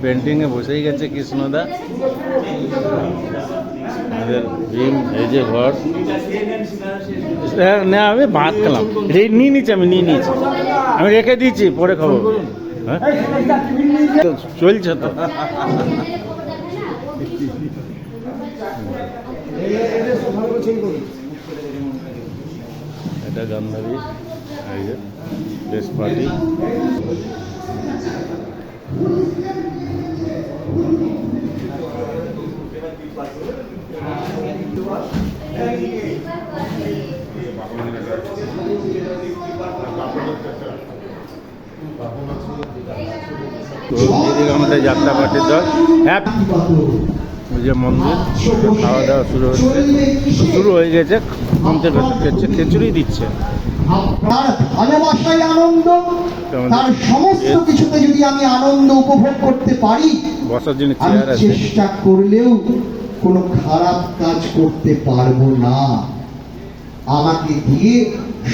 পেন্টিংয়ে বসেই গেছে কৃষ্ণদা। আমাদের ভীম এই যে ঘর না, আমি ভাত খেলাম, নিয়ে নিচ্ছি, আমি নিয়ে নিয়েছি, আমি রেখে দিয়েছি, পরে খাবো। হ্যাঁ চলছে তো। এটা গান্ধারী, এই যে বেশ পার্টি। তো এদিকে আমাদের যাত্রা পার্টির দল, হ্যাঁ ওই যে মন্দির, খাওয়া দাওয়া শুরু হয়ে গেছে। কমতে খিচুড়ি দিচ্ছে। তার ভালোবাসায় আনন্দ, তার সমস্ত কিছুতে যদি আমি আনন্দ উপভোগ করতে পারি, বসার জন্য আমি চেয়ার আছে, চেষ্টা করলেও কোনো খারাপ কাজ করতে পারবো না। আমাকে দিয়ে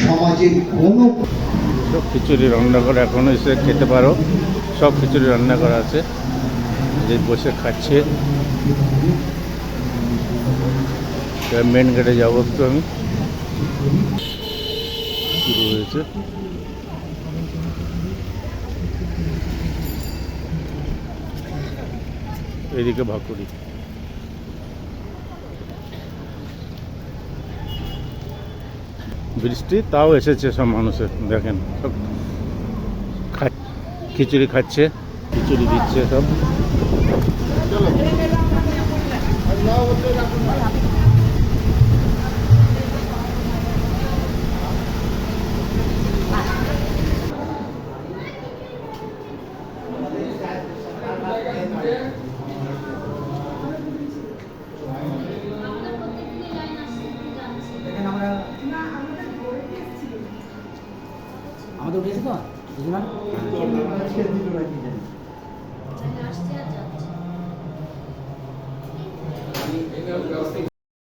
সমাজের কোনো সব খিচুড়ি রান্না করে এখনো এসে খেতে পারো, সব খিচুড়ি রান্না করা আছে, যে বসে খাচ্ছে। মেন গেটে যাবো একটু আমি, শুরু হয়েছে। এদিকে ভাকুড়ি, বৃষ্টি তাও এসেছে, সব মানুষের দেখেন সব খিচুড়ি খাচ্ছে, খিচুড়ি দিচ্ছে সব। আমাদের উঠেছে তো বুঝলাম।